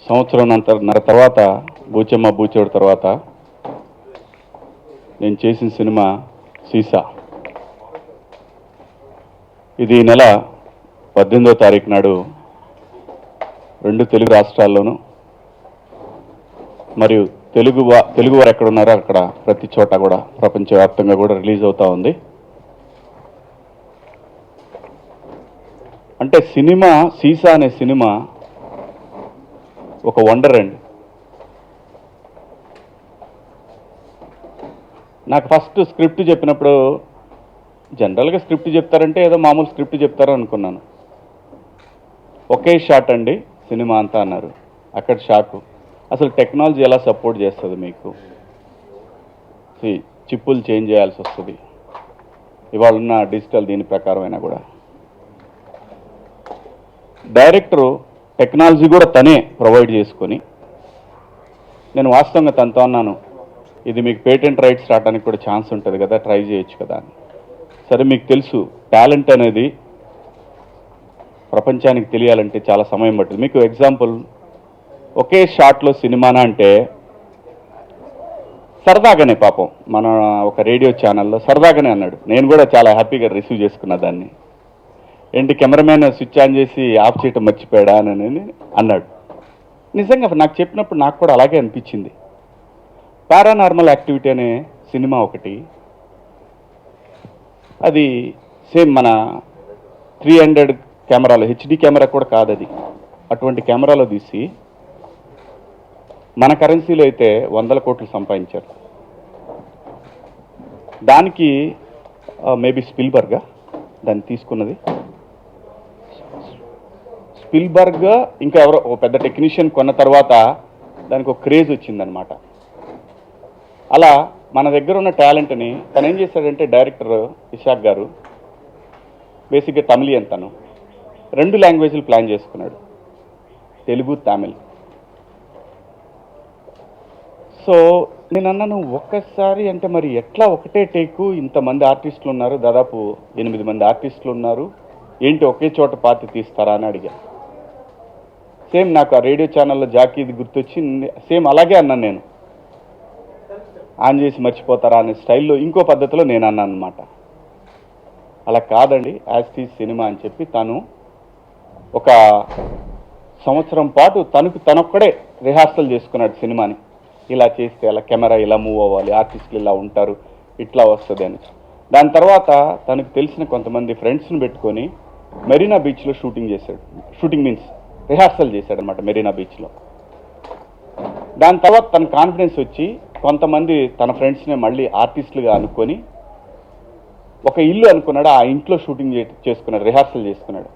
సంవత్సరంన్నర తర్వాత బూచమ్మ బూచోడు తర్వాత నేను చేసిన సినిమా సీసా. ఇది ఈ నెల 18వ తారీఖు నాడు 2 తెలుగు రాష్ట్రాల్లోనూ మరియు తెలుగు వారు ఎక్కడ ఉన్నారో అక్కడ ప్రతి చోట కూడా ప్రపంచవ్యాప్తంగా కూడా రిలీజ్ అవుతా ఉంది. అంటే సినిమా సీసా అనే సినిమా ఒక వండర్ అండి. నాకు ఫస్ట్ స్క్రిప్ట్ చెప్పినప్పుడు జనరల్గా స్క్రిప్ట్ చెప్తారంటే ఏదో మామూలు స్క్రిప్ట్ చెప్తారు అనుకున్నాను. ఒకే షాట్ అండి సినిమా అంతా అన్నారు. అక్కడ షాకు. అసలు టెక్నాలజీ ఎలా సపోర్ట్ చేస్తుంది మీకు? చిప్పులు చేంజ్ చేయాల్సి వస్తుంది ఇవాళ ఉన్న డిజిటల్ దీని ప్రకారమైనా కూడా. డైరెక్టరు టెక్నాలజీ కూడా తనే ప్రొవైడ్ చేసుకొని, నేను వాస్తవంగా తనతో అన్నాను, ఇది మీకు పేటెంట్ రైట్స్ రావడానికి కూడా ఛాన్స్ ఉంటుంది కదా, ట్రై చేయొచ్చు కదా అని. సరే, మీకు తెలుసు టాలెంట్ అనేది ప్రపంచానికి తెలియాలంటే చాలా సమయం పడుతుంది. మీకు ఎగ్జాంపుల్, ఒకే షాట్లో సినిమానా అంటే సరదాగానే పాపం మన ఒక రేడియో ఛానల్లో సరదాగానే అన్నాడు. నేను కూడా చాలా హ్యాపీగా రిసీవ్ చేసుకున్నా దాన్ని. ఏంటి కెమెరామ్యాన్ స్విచ్ ఆన్ చేసి ఆఫ్ చేయటం మర్చిపోయాడా అని అన్నాడు. నిజంగా నాకు చెప్పినప్పుడు నాకు కూడా అలాగే అనిపించింది. పారానార్మల్ యాక్టివిటీ అనే సినిమా ఒకటి, అది సేమ్ మన 300 కెమెరాలో, హెచ్డి కెమెరా కూడా కాదు అది, అటువంటి కెమెరాలో తీసి మన కరెన్సీలో అయితే 100 కోట్లు సంపాదించారు. దానికి మేబీ స్పిల్బర్గ్ దాన్ని తీసుకున్నది. స్పిల్బర్గ్ ఇంకా ఎవరో ఓ పెద్ద టెక్నీషియన్ కొన్న తర్వాత దానికి ఒక క్రేజ్ వచ్చిందనమాట. అలా మన దగ్గర ఉన్న టాలెంట్ని తను ఏం చేశాడంటే, డైరెక్టర్ ఇషాక్ గారు బేసిక్గా తమిళియన్, తను 2 లాంగ్వేజ్లు ప్లాన్ చేసుకున్నాడు, తెలుగు తమిళ్. సో నేను అన్నాను, ఒక్కసారి అంటే మరి ఎట్లా ఒకటే టేకు, ఇంతమంది ఆర్టిస్టులు ఉన్నారు, దాదాపు 8 మంది ఆర్టిస్టులు ఉన్నారు, ఏంటి ఒకే చోట పార్టీ తీస్తారా అని అడిగా. సేమ్ నాకు ఆ రేడియో ఛానల్లో జాకీది గుర్తొచ్చి సేమ్ అలాగే అన్నాను నేను. ఆన్ చేసి మర్చిపోతారా అనే స్టైల్లో ఇంకో పద్ధతిలో నేను అన్నాను అనమాట. అలా కాదండి, యాస్టీస్ సినిమా అని చెప్పి తను ఒక సంవత్సరం పాటు తనొక్కడే రిహార్సల్ చేసుకున్నాడు సినిమాని. ఇలా చేస్తే అలా కెమెరా ఇలా మూవ్ అవ్వాలి, ఆర్టిస్టులు ఇలా ఉంటారు, ఇట్లా వస్తుంది అని. దాని తర్వాత తనకు తెలిసిన కొంతమంది ఫ్రెండ్స్ని పెట్టుకొని మెరీనా బీచ్లో షూటింగ్ చేశాడు. షూటింగ్ మీన్స్ రిహార్సల్ చేశాడు అనమాట మెరీనా బీచ్లో. దాని తర్వాత తన కాన్ఫిడెన్స్ వచ్చి కొంతమంది తన ఫ్రెండ్స్ని మళ్ళీ ఆర్టిస్టులుగా అనుకొని ఒక ఇల్లు అనుకున్నాడు, ఆ ఇంట్లో షూటింగ్ చేసుకున్నాడు, రిహార్సల్ చేసుకున్నాడు.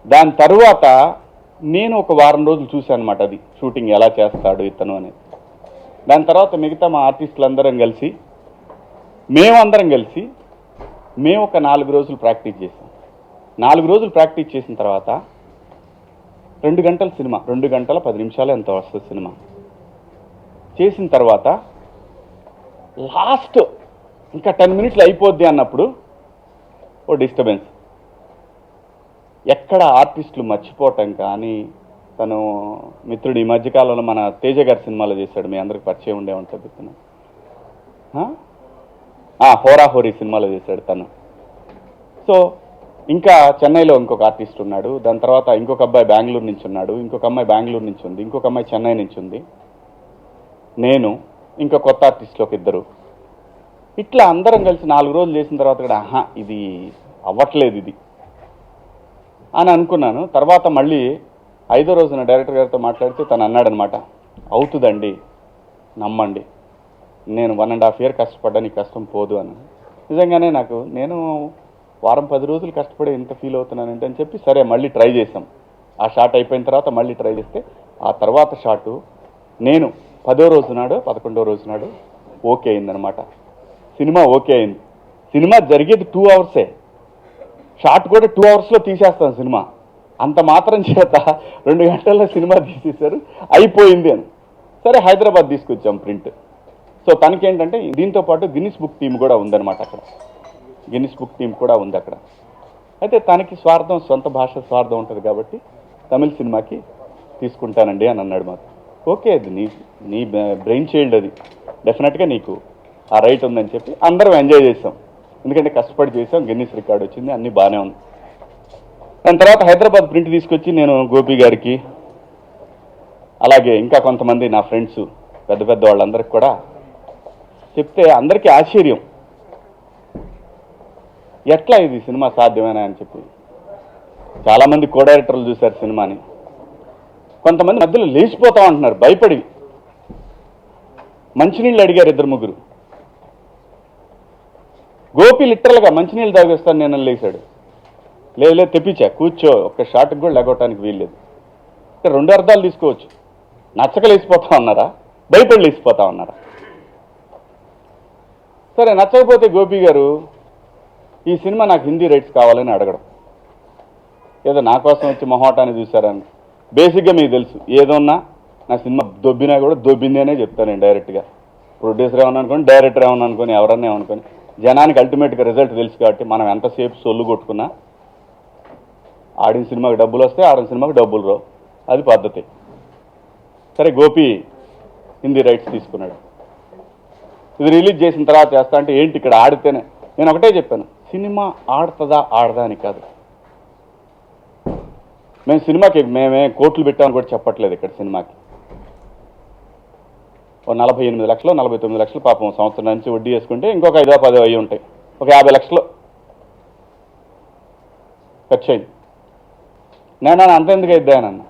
దాని తర్వాత నేను ఒక వారం రోజులు చూశాను అనమాట, అది షూటింగ్ ఎలా చేస్తాడు ఇతను అనేది. దాని తర్వాత మిగతా మా ఆర్టిస్టులందరం కలిసి మేమందరం కలిసి మేము ఒక 4 రోజులు ప్రాక్టీస్ చేసాం. 4 రోజులు ప్రాక్టీస్ చేసిన తర్వాత 2 గంటల సినిమా, 2 గంటల 10 నిమిషాలు ఎంత వస్తుంది సినిమా చేసిన తర్వాత లాస్ట్ ఇంకా 10 మినిట్లు అయిపోద్ది అన్నప్పుడు ఓ డిస్టర్బెన్స్. ఎక్కడ ఆర్టిస్టులు మర్చిపోవటం కానీ, తను మిత్రుడు ఈ మధ్యకాలంలో మన తేజ గారి సినిమాలో చేశాడు, మీ అందరికి పరిచయం ఉండే ఉంటుంది తను, హోరాహోరీ సినిమాలో చేశాడు తను. సో ఇంకా చెన్నైలో ఇంకొక ఆర్టిస్ట్ ఉన్నాడు, దాని తర్వాత ఇంకొక అబ్బాయి బెంగళూరు నుంచి ఉన్నాడు, ఇంకొక అమ్మాయి బెంగళూరు నుంచి ఉంది, ఇంకొక అమ్మాయి చెన్నై నుంచి ఉంది, నేను ఇంకా కొత్త ఆర్టిస్టులు ఒక 2. ఇట్లా అందరం కలిసి 4 రోజులు చేసిన తర్వాత కూడా ఇది అవ్వట్లేదు ఇది అని అనుకున్నాను. తర్వాత మళ్ళీ 5వ రోజున డైరెక్టర్ గారితో మాట్లాడితే తను అన్నాడనమాట, అవుతుందండి నమ్మండి, నేను 1.5 year కష్టపడ్డా, నీ కష్టం పోదు అని. నిజంగానే నేను వారం 10 రోజులు కష్టపడి ఎంత ఫీల్ అవుతున్నానంటే అని చెప్పి సరే మళ్ళీ ట్రై చేసాం. ఆ షాట్ అయిపోయిన తర్వాత మళ్ళీ ట్రై చేస్తే ఆ తర్వాత షాటు నేను 10వ రోజు నాడు 11వ రోజు నాడు ఓకే అయిందనమాట. సినిమా ఓకే అయింది. సినిమా జరిగేది 2 hours, షాట్ కూడా 2 hours తీసేస్తాను సినిమా. అంత మాత్రం చేత 2 గంటల్లో సినిమా తీసేశారు, అయిపోయింది అని. సరే హైదరాబాద్ తీసుకొచ్చాం ప్రింట్. సో తనకేంటంటే దీంతో పాటు గిన్నిస్ బుక్ టీం కూడా ఉందన్నమాట, అక్కడ గిన్నిస్ బుక్ టీం కూడా ఉంది అక్కడ. అయితే తనకి స్వార్థం, సొంత భాష స్వార్థం ఉంటుంది కాబట్టి తమిళ సినిమాకి తీసుకుంటానండి అని అన్నాడు మాకు. ఓకే, అది నీ బ్రెయిన్ చైల్డ్, అది డెఫినెట్గా నీకు ఆ రైట్ ఉందని చెప్పి అందరం ఎంజాయ్ చేసాం. ఎందుకంటే కష్టపడి చేసాం, గిన్నిస్ రికార్డ్ వచ్చింది, అన్నీ బాగానే ఉంది. దాని తర్వాత హైదరాబాద్ ప్రింట్ తీసుకొచ్చి నేను గోపి గారికి, అలాగే ఇంకా కొంతమంది నా ఫ్రెండ్స్ పెద్ద పెద్ద వాళ్ళందరికీ కూడా చెప్తే అందరికీ ఆశ్చర్యం, ఎట్లా ఇది సినిమా సాధ్యమేనా అని చెప్పి. చాలామంది కో డైరెక్టర్లు చూశారు సినిమాని, కొంతమంది మధ్యలో లేచిపోతా ఉంటున్నారు భయపడి. మంచినీళ్ళు అడిగారు 2-3. గోపి లిటరల్గా మంచినీళ్ళు తాగేస్తాను నేను లేచాడు. లేదు తెప్పించా, కూర్చో, ఒక్క షాట్కి కూడా లేగొట్టడానికి వీల్లేదు. అంటే 2 అర్థాలు తీసుకోవచ్చు. నచ్చక లేచిపోతా ఉన్నారా, భయపడి లేచిపోతా ఉన్నారా? సరే, నచ్చకపోతే గోపి గారు ఈ సినిమా నాకు హిందీ రైట్స్ కావాలని అడగడం, ఏదో నా కోసం వచ్చి మొహమాటాన్ని చూశారని. బేసిక్గా మీకు తెలుసు, ఏదన్నా నా సినిమా దొబ్బినా కూడా దొబ్బింది అనే చెప్తాను నేను డైరెక్ట్గా. ప్రొడ్యూసర్ ఏమన్నా అనుకోని, డైరెక్టర్ ఏమన్నా అనుకోని, ఎవరన్నా ఏమనుకోని, జనానికి అల్టిమేట్గా రిజల్ట్ తెలుసు కాబట్టి మనం ఎంతసేపు సొల్లు కొట్టుకున్నా ఆడిన సినిమాకి డబ్బులు వస్తే ఆడిన సినిమాకి డబ్బులు రావు, అది పద్ధతి. సరే, గోపి హిందీ రైట్స్ తీసుకున్నాడు. ఇది రిలీజ్ చేసిన తర్వాత చేస్తా అంటే, ఏంటి ఇక్కడ ఆడితేనే. నేను ఒకటే చెప్పాను, సినిమా ఆడుతుందా ఆడదా అని కాదు. మేము సినిమాకి మేమే కోట్లు పెట్టామని కూడా చెప్పట్లేదు. ఇక్కడ సినిమాకి 48 లక్షలు 49 లక్షలు పాపం సంవత్సరం నుంచి వడ్డీ వేసుకుంటే ఇంకొక 5-10 అయ్యి ఉంటాయి, ఒక 50 లక్షలు ఖర్చు అయింది. నేను అంతెందుకు అయిద్దానన్నా,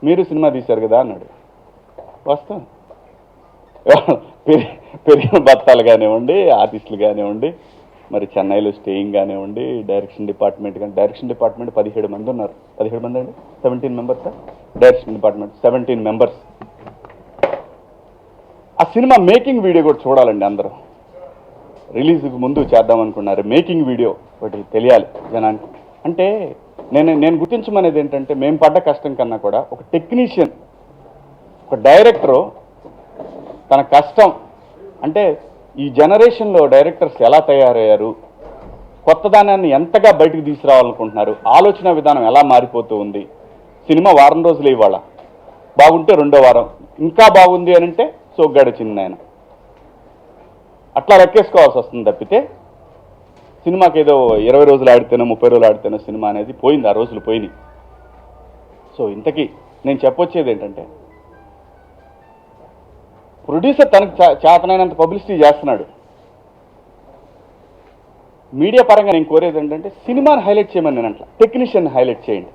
మీరు సినిమా తీశారు కదా అన్నాడు. వస్తాం, పెరిగిన బత్తాలు కానివ్వండి, ఆర్టిస్టులు కానివ్వండి, మరి చెన్నైలో స్టేయింగ్ కానివ్వండి, డైరెక్షన్ డిపార్ట్మెంట్ కానీ, డైరెక్షన్ డిపార్ట్మెంట్ 17 మంది ఉన్నారు. 17 మంది అండి, 17 మెంబర్స్. Direction department 17 members. ఆ సినిమా మేకింగ్ వీడియో కూడా చూడాలండి అందరూ. రిలీజ్కి ముందు చేద్దాం అనుకున్నారు, మేకింగ్ వీడియో ఒకటి తెలియాలి జనానికి. అంటే నేను గుర్తించమనేది ఏంటంటే, మేము పడ్డ కష్టం కన్నా కూడా ఒక టెక్నీషియన్, ఒక డైరెక్టరు తన కష్టం, అంటే ఈ జనరేషన్లో డైరెక్టర్స్ ఎలా తయారయ్యారు, కొత్తదానాన్ని ఎంతగా బయటకు తీసుకురావాలనుకుంటున్నారు, ఆలోచన విధానం ఎలా మారిపోతూ ఉంది. సినిమా వారం రోజులు ఇవాళ బాగుంటే 2వ వారం ఇంకా బాగుంది అని అంటే సోగ్గాడిచింది ఆయన, అట్లా లెక్కేసుకోవాల్సి వస్తుంది తప్పితే సినిమాకి ఏదో 20 రోజులు ఆడితేనో 30 రోజులు ఆడితేనో సినిమా అనేది పోయింది, ఆ రోజులు పోయినాయి. సో ఇంతకీ నేను చెప్పొచ్చేది ఏంటంటే, ప్రొడ్యూసర్ తనకు చేతనైనంత పబ్లిసిటీ చేస్తున్నాడు. మీడియా పరంగా నేను కోరేది ఏంటంటే, సినిమాని హైలైట్ చేయమని నేను అట్లా, టెక్నీషియన్ హైలైట్ చేయండి.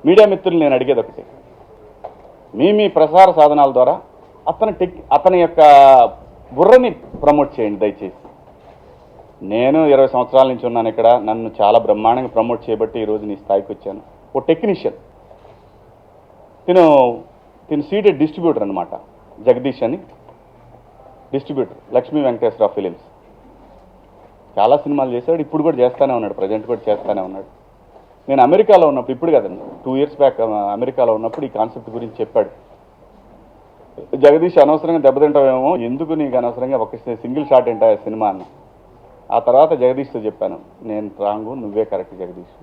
మీడియా మిత్రులు నేను అడిగేది ఒకటి, మీ ప్రసార సాధనాల ద్వారా అతని యొక్క బుర్రని ప్రమోట్ చేయండి దయచేసి. నేను 20 సంవత్సరాల నుంచి ఉన్నాను ఇక్కడ, నన్ను చాలా బ్రహ్మాండంగా ప్రమోట్ చేయబట్టి ఈరోజు నీ స్థాయికి వచ్చాను. ఓ టెక్నీషియన్, తిను సీడెడ్ డిస్ట్రిబ్యూటర్ అనమాట, జగదీష్ అని డిస్ట్రిబ్యూటర్, లక్ష్మీ వెంకటేశ్వర ఫిలిమ్స్. చాలా సినిమాలు చేశాడు, ఇప్పుడు కూడా చేస్తూనే ఉన్నాడు, ప్రజెంట్ కూడా చేస్తూనే ఉన్నాడు. నేను అమెరికాలో ఉన్నప్పుడు, ఇప్పుడు కదండి 2 ఇయర్స్ బ్యాక్ అమెరికాలో ఉన్నప్పుడు ఈ కాన్సెప్ట్ గురించి చెప్పాడు. జగదీష్ అనవసరంగా దెబ్బతింటావేమో, ఎందుకు నీకు అనవసరంగా ఒక సింగిల్ షాట్ ఏంటా సినిమా అన్న. ఆ తర్వాత జగదీష్తో చెప్పాను, నేను రాంగు, నువ్వే కరెక్ట్ జగదీష్.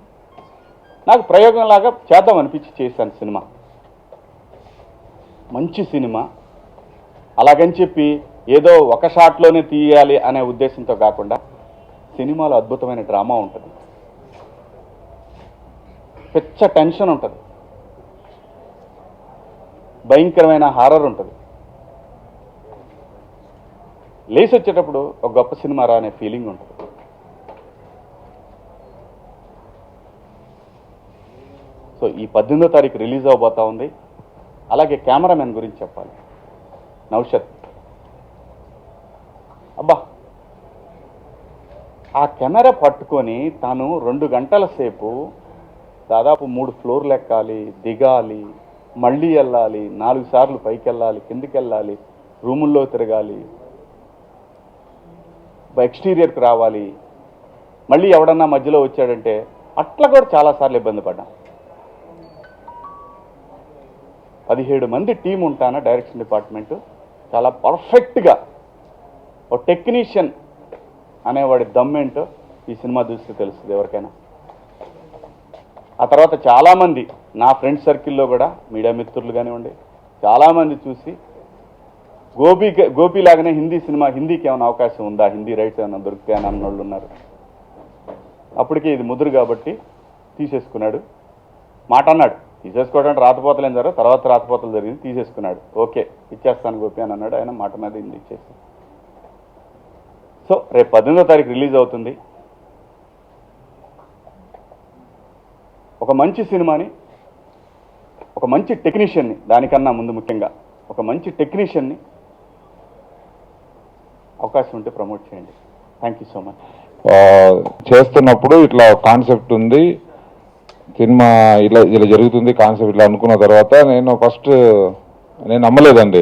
నాకు ప్రయోగంలాగా చేద్దాం అనిపించి చేశాను సినిమా, మంచి సినిమా. అలాగని చెప్పి ఏదో ఒక షాట్లోనే తీయాలి అనే ఉద్దేశంతో కాకుండా, సినిమాలో అద్భుతమైన డ్రామా ఉంటుంది, పెద్ద టెన్షన్ ఉంటుంది, భయంకరమైన హారర్ ఉంటుంది. లేచి వచ్చేటప్పుడు ఒక గొప్ప సినిమా రా అనే ఫీలింగ్ ఉంటుంది. సో ఈ 18వ తారీఖు రిలీజ్ అవబోతా ఉంది. అలాగే కెమెరామెన్ గురించి చెప్పాలి, నౌషద్. అబ్బా, ఆ కెమెరా పట్టుకొని తాను 2 గంటల సేపు దాదాపు 3 ఫ్లోర్లు ఎక్కాలి, దిగాలి, మళ్ళీ వెళ్ళాలి, 4 సార్లు పైకి వెళ్ళాలి, కిందికి వెళ్ళాలి, రూముల్లో తిరగాలి, ఎక్స్టీరియర్కి రావాలి, మళ్ళీ ఎవడన్నా మధ్యలో వచ్చాడంటే అట్లా కూడా చాలాసార్లు ఇబ్బంది పడ్డాం. 17 మంది టీం ఉంటాన డైరెక్షన్ డిపార్ట్మెంటు, చాలా పర్ఫెక్ట్గా ఒక టెక్నీషియన్ అనేవాడి దమ్మేంటో ఈ సినిమా చూస్తే తెలుస్తుంది ఎవరికైనా. ఆ తర్వాత చాలామంది నా ఫ్రెండ్ సర్కిల్లో కూడా మీడియా మిత్రులు కానివ్వండి చాలామంది చూసి గోపీలాగానే హిందీకి ఏమైనా అవకాశం ఉందా, హిందీ రైట్స్ ఏమైనా దొరుకుతాయని అన్న వాళ్ళు ఉన్నారు. అప్పటికే ఇది ముదురు కాబట్టి తీసేసుకున్నాడు. మాట అన్నాడు, తీసేసుకోవడానికి రాతపోతలు ఏం జరగదు, తర్వాత రాతపోతలు జరిగింది, తీసేసుకున్నాడు. ఓకే ఇచ్చేస్తాను గోపి అని అన్నాడు. ఆయన మాట మీద ఇది ఇచ్చేస్తాను. సో రేపు 18వ తారీఖు రిలీజ్ అవుతుంది. ఒక మంచి సినిమాని, ఒక మంచి టెక్నీషియన్ని, దానికన్నా ముందు ముఖ్యంగా ఒక మంచి టెక్నీషియన్ని అవకాశం ఉంటే ప్రమోట్ చేయండి. Thank you so much. చేస్తున్నప్పుడు ఇట్లా కాన్సెప్ట్ ఉంది, సినిమా ఇలా ఇలా జరుగుతుంది కాన్సెప్ట్ ఇట్లా అనుకున్న తర్వాత నేను నమ్మలేదండి.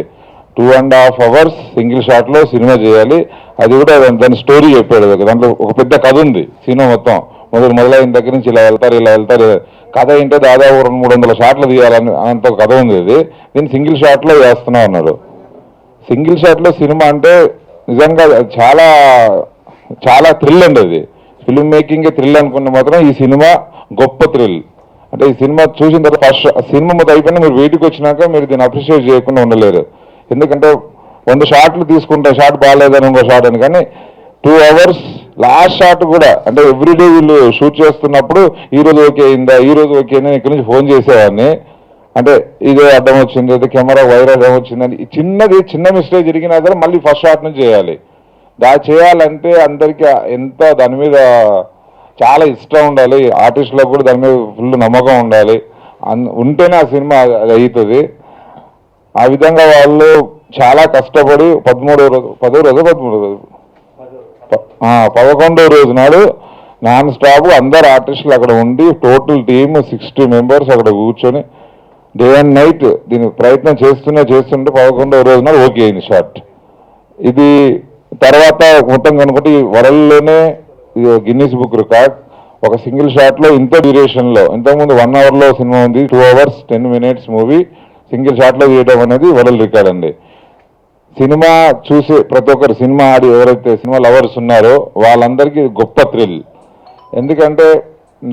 2.5 hours సింగిల్ షాట్లో సినిమా చేయాలి, అది కూడా దాని స్టోరీ చెప్పాడు. దాంట్లో ఒక పెద్ద కథ ఉంది. సినిమా మొత్తం మొదలైన దగ్గర నుంచి ఇలా వెళ్తారు కథ ఏంటో దాదాపు 200-300 షాట్లు తీయాలని అంత కథ ఉంది. అది నేను సింగిల్ షాట్లో వేస్తున్నా అన్నాడు. సింగిల్ షాట్లో సినిమా అంటే నిజంగా చాలా చాలా థ్రిల్ అండి. అది ఫిల్మ్ మేకింగ్ థ్రిల్ అనుకున్న మాత్రం ఈ సినిమా గొప్ప థ్రిల్. అంటే ఈ సినిమా చూసిన తర్వాత ఫస్ట్ సినిమా మొత్తం అయిపోయినా మీరు బయటికి వచ్చినాక మీరు దీన్ని అప్రిషియేట్ చేయకుండా ఉండలేరు. ఎందుకంటే 100 షాట్లు తీసుకుంటే షాట్ బాగాలేదని ఇంకో షాట్ అని, కానీ 2 hours లాస్ట్ షాట్ కూడా అంటే ఎవ్రీడే వీళ్ళు షూట్ చేస్తున్నప్పుడు ఈ రోజు ఓకే అయిందా, ఈ రోజు ఓకే అని ఇక్కడి నుంచి ఫోన్ చేసేవాడిని. అంటే ఇదే అడ్డం వచ్చింది, అదే కెమెరా వైరల్ ఏమొచ్చిందని చిన్న మిస్టేక్ జరిగినా సరే మళ్ళీ ఫస్ట్ షాట్ నుంచి చేయాలి. చేయాలంటే అందరికీ ఎంత దాని మీద చాలా ఇష్టం ఉండాలి, ఆర్టిస్టులకు కూడా దాని మీద ఫుల్ నమ్మకం ఉండాలి. ఉంటేనే ఆ సినిమా అది అవుతుంది. ఆ విధంగా వాళ్ళు చాలా కష్టపడి 11వ రోజు నాడు నాన్ స్టాప్ అందరు ఆర్టిస్టులు అక్కడ ఉండి టోటల్ టీమ్ 60 members అక్కడ కూర్చొని డే అండ్ నైట్ దీని ప్రయత్నం చేస్తుంటే 11వ రోజు నాడు ఓకే అయింది షాట్. ఇది తర్వాత మొత్తం కనుకుంటే వరల్డ్లోనే గిన్నీస్ బుక్ రికార్డ్. ఒక సింగిల్ షాట్లో ఇంత డ్యూరేషన్లో, ఇంతకుముందు 1 hourలో సినిమా ఉంది, 2 hours 10 minutes మూవీ సింగిల్ షాట్లో తీయడం అనేది వరల్డ్ రికార్డ్ అండి. సినిమా చూసి ప్రతి ఒక్కరు సినిమా ఆడి ఎవరైతే సినిమా లవర్స్ ఉన్నారో వాళ్ళందరికీ గొప్ప థ్రిల్. ఎందుకంటే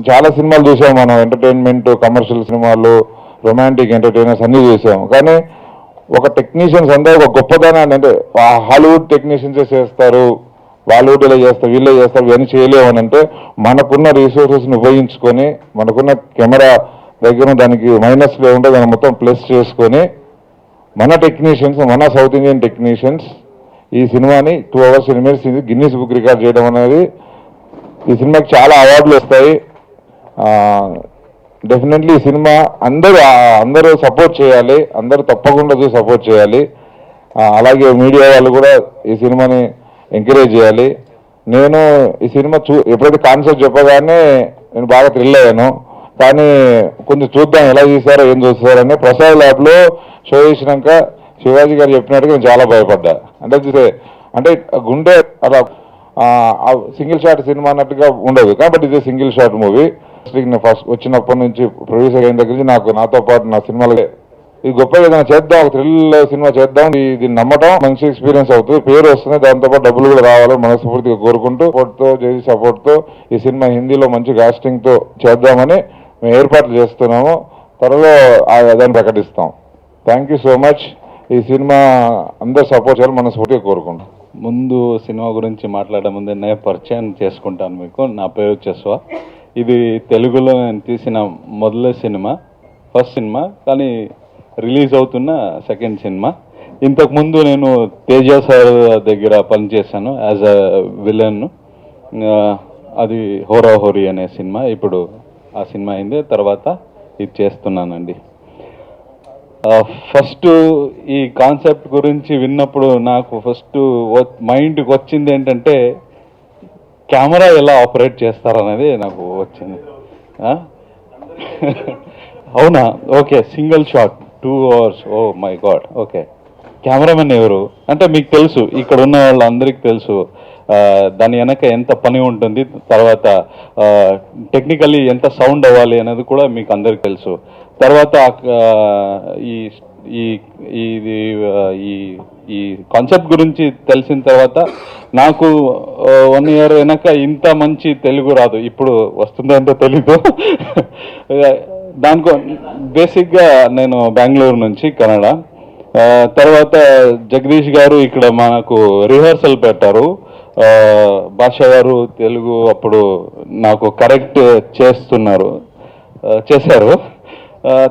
చాలా సినిమాలు చూసాం మనం, ఎంటర్టైన్మెంట్ కమర్షియల్ సినిమాలు, రొమాంటిక్ ఎంటర్టైనర్స్ అన్నీ చూసాం. కానీ ఒక టెక్నీషియన్స్ అందరూ ఒక గొప్పదనాన్ని, అంటే హాలీవుడ్ టెక్నీషియన్సే చేస్తారు, బాలీవుడ్ ఇలా చేస్తారు, వీళ్ళే చేస్తారు, ఇవన్నీ చేయలేమని అంటే మనకున్న రిసోర్సెస్ని ఉపయోగించుకొని, మనకున్న కెమెరా దగ్గర దానికి మైనస్ లేకుండా దాన్ని మొత్తం ప్లస్ చేసుకొని మన టెక్నీషియన్స్, మన సౌత్ ఇండియన్ టెక్నీషియన్స్ ఈ సినిమాని 2 hours 10 minutes Guinness book record చేయడం అనేది, ఈ సినిమాకి చాలా అవార్డులు వస్తాయి. డెఫినెట్లీ ఈ సినిమా అందరూ సపోర్ట్ చేయాలి, అందరూ తప్పకుండా సపోర్ట్ చేయాలి. అలాగే మీడియా వాళ్ళు కూడా ఈ సినిమాని ఎంకరేజ్ చేయాలి. నేను ఈ సినిమా ఎప్పుడైతే కాన్సెప్ట్ చెప్పగానే నేను బాగా థ్రిల్ అయ్యాను. కానీ కొంచెం చూద్దాం ఎలా చేశారో ఏం చూస్తారని ప్రసాద్ ల్యాబ్లో షో చేసినాక శివాజీ గారు చెప్పినట్టుగా నేను చాలా భయపడ్డా. అంటే గుండె అలా సింగిల్ షాట్ సినిమా అన్నట్టుగా ఉండదు కాబట్టి ఇది సింగిల్ షాట్ మూవీ. ఫస్ట్ వచ్చినప్పటి నుంచి ప్రొడ్యూసర్ అయిన దగ్గర నుంచి నాతో పాటు నా సినిమాలు ఇది గొప్పగా ఏదైనా చేద్దాం, ఒక థ్రిల్ సినిమా చేద్దాం, దీన్ని నమ్మటం మంచి ఎక్స్పీరియన్స్ అవుతుంది, పేరు వస్తుంది, దాంతోపాటు డబ్బులు కూడా రావాలి మనస్ఫూర్తిగా కోరుకుంటూ జేజీ సపోర్ట్తో ఈ సినిమా హిందీలో మంచి కాస్టింగ్తో చేద్దామని మేము ఏర్పాట్లు చేస్తున్నాము. త్వరలో దాన్ని ప్రకటిస్తాం. Thank you so much. ఈ సినిమా అందరూ సపోర్ట్ చేయాలి మనస్ఫూర్తిగా కోరుకుంటాం. ముందు సినిమా గురించి మాట్లాడే ముందే నేను పరిచయం చేసుకుంటాను మీకు. నా పేరు చెస్వా. ఇది తెలుగులో నేను తీసిన మొదటి సినిమా, ఫస్ట్ సినిమా, కానీ రిలీజ్ అవుతున్న సెకండ్ సినిమా. ఇంతకుముందు నేను తేజ సార్ దగ్గర పనిచేశాను యాజ్ అ విలన్. అది హోరా హోరీ అనే సినిమా. ఇప్పుడు ఆ సినిమా అయింది, తర్వాత ఇది చేస్తున్నానండి. ఫస్ట్ ఈ కాన్సెప్ట్ గురించి విన్నప్పుడు నాకు ఫస్ట్ మైండ్కి వచ్చింది ఏంటంటే కెమెరా ఎలా ఆపరేట్ చేస్తారనేది నాకు వచ్చింది. అవునా, okay, single shot 2 hours, oh my God. Okay, cameraman ఎవరు అంటే మీకు తెలుసు, ఇక్కడ ఉన్న వాళ్ళందరికీ తెలుసు దాని వెనక ఎంత పని ఉంటుంది, తర్వాత టెక్నికల్లీ ఎంత సౌండ్ అవ్వాలి అనేది కూడా మీకు అందరికి తెలుసు. తర్వాత ఈ ఈ ఇది ఈ ఈ కాన్సెప్ట్ గురించి తెలిసిన తర్వాత నాకు 1 year వెనక ఇంత మంచి తెలుగు రాదు. ఇప్పుడు వస్తుందంటే తెలీదు. దానికో బేసిక్గా నేను బెంగళూరు నుంచి కన్నడ. తర్వాత జగదీష్ గారు ఇక్కడ మనకు రిహర్సల్ పెట్టారు. భాష గారు తెలుగు అప్పుడు నాకు కరెక్ట్ చేశారు.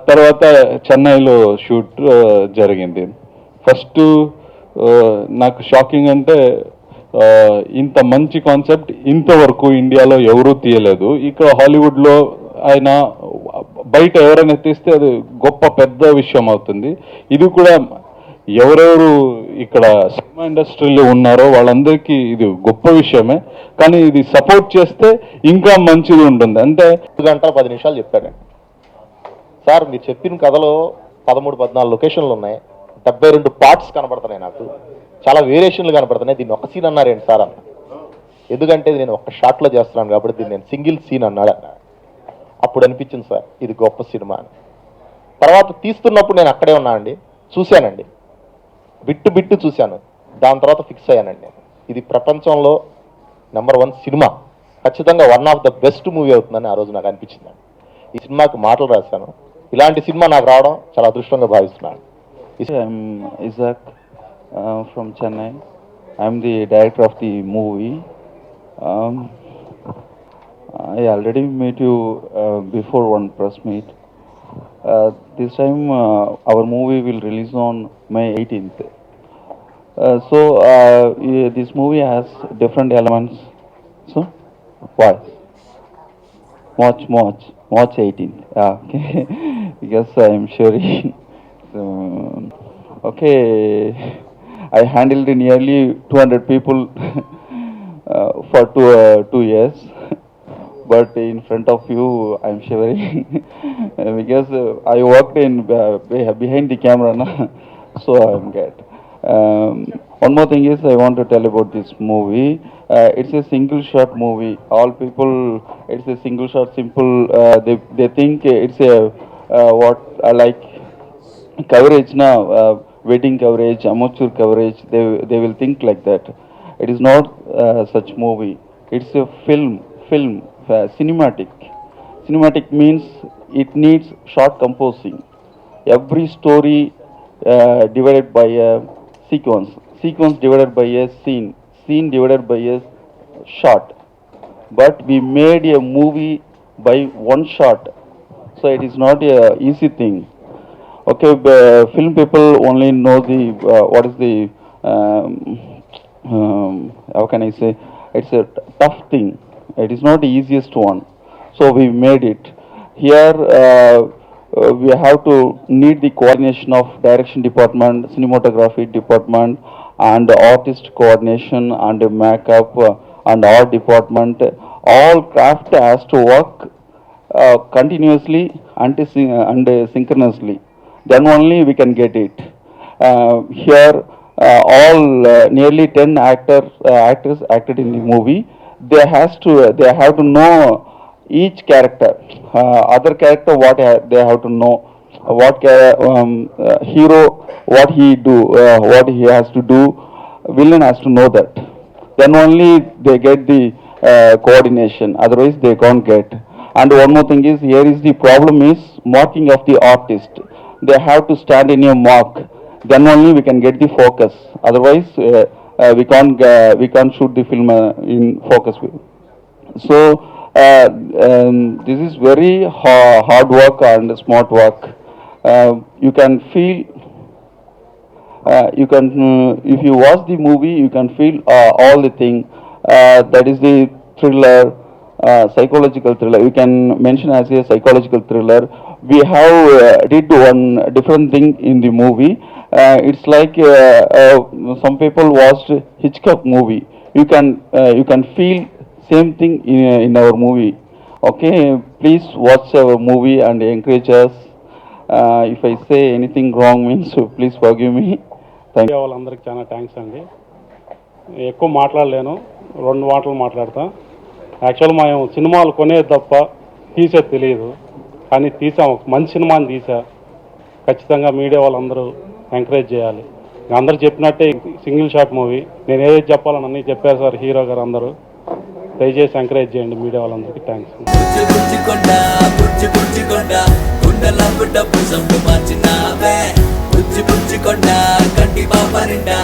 తర్వాత చెన్నైలో షూట్ జరిగింది. ఫస్ట్ నాకు షాకింగ్ అంటే ఇంత మంచి కాన్సెప్ట్ ఇంతవరకు ఇండియాలో ఎవరూ తీయలేదు. ఇక్కడ హాలీవుడ్లో ఆయన బయట ఎవరైనా తీస్తే అది గొప్ప పెద్ద విషయం అవుతుంది. ఇది కూడా ఎవరెవరు ఇక్కడ సినిమా ఇండస్ట్రీలో ఉన్నారో వాళ్ళందరికీ ఇది గొప్ప విషయమే. కానీ ఇది సపోర్ట్ చేస్తే ఇంకా మంచిది ఉంటుంది. అంటే 1 గంట 10 నిమిషాలు చెప్పాడండి సార్. మీరు చెప్పిన కథలో 13-14 లొకేషన్లు ఉన్నాయి, 72 పార్ట్స్ కనబడుతున్నాయి. నాకు చాలా వేరియేషన్లు కనబడుతున్నాయి. దీన్ని ఒక సీన్ అన్నారేంటి సార్ అన్న. ఎందుకంటే నేను ఒక్క షాట్లో చేస్తున్నాను కాబట్టి దీన్ని నేను సింగిల్ సీన్ అన్నాడు అన్న. అప్పుడు అనిపించింది సార్ ఇది గొప్ప సినిమా అని. తర్వాత తీస్తున్నప్పుడు నేను అక్కడే ఉన్నా అండి, చూశానండి, బిట్టు చూశాను. దాని తర్వాత ఫిక్స్ అయ్యానండి, ఇది ప్రపంచంలో నెంబర్ 1 సినిమా, ఖచ్చితంగా 1 ఆఫ్ ద బెస్ట్ మూవీ అవుతుందని ఆ రోజు నాకు అనిపించిందండి. ఈ సినిమాకి మాటలు రాశాను. ఇలాంటి సినిమా నాకు రావడం చాలా అదృష్టంగా భావిస్తున్నాను. I'm Isaac from Chennai. I'm the director of the movie. I already met you before one press meet. This time our movie will release on May 18th. This movie has different elements. So, why? March 18th. Okay. Because I'm sure. Okay. I handled nearly 200 people for 2 years. But in front of you, I'm shivering because I worked in behind the camera, na? So I'm good. One more thing is I want to tell about this movie. It's a single shot movie. All people, it's a single shot, simple. They think it's a what I like coverage now, wedding coverage, amateur coverage. They will think like that. It is not such movie. It's a film. Cinematic. Cinematic means it needs short composing. Every story divided by a sequence divided by a scene divided by a shot. But we made a movie by one shot, so it is not a easy thing. Okay, film people only know the what is the how can I say? It's a tough thing. It is not the easiest one, so we made it. Here we have to need the coordination of direction department, cinematography department, and artist coordination and makeup and art department. All craft has to work continuously and synchronously. Then only we can get it. Here all nearly 10 actors acted in the movie. They have to know each character, other character what they have to know, what hero what he do, what he has to do, villain has to know that. Then only they get the coordination, otherwise they can't get. And one more thing is, here is the problem is marking of the artist. They have to stand in a mark, then only we can get the focus, otherwise we can't shoot the film in focus. So this is very hard work and smart work. You can feel if you watch the movie you can feel all the thing. That is the thriller, psychological thriller, you can mention as a psychological thriller. We have did one different thing in the movie. It's like some people watched Hitchcock movie. You can feel same thing in our movie. Okay, please watch our movie and encourage us. If I say anything wrong means please forgive me. Thank you. వాళ్ళందరికీ చాలా thanks అండి. ఎక్కువ మాట్లాడలేను, 2 మాటలు మాట్లాడతా. Actual మేము సినిమాలు కొనేది తప్ప తీసేది తెలియదు, కానీ తీసాం. మంచి సినిమాని తీసా. ఖచ్చితంగా మీడియా వాళ్ళందరూ ఎంకరేజ్ చేయాలి. అందరూ చెప్పినట్టే సింగిల్ షాట్ మూవీ. నేను ఏదైతే చెప్పాలని అన్నీ చెప్పారు సార్ హీరో గారు అందరూ. దయచేసి ఎంకరేజ్ చేయండి మీడియా వాళ్ళందరికీ. థ్యాంక్స్. గుండెల డబ్బు సొంత మార్చినావే, బుజ్జి బుజ్జి కొండ కంటి బాబా నిండా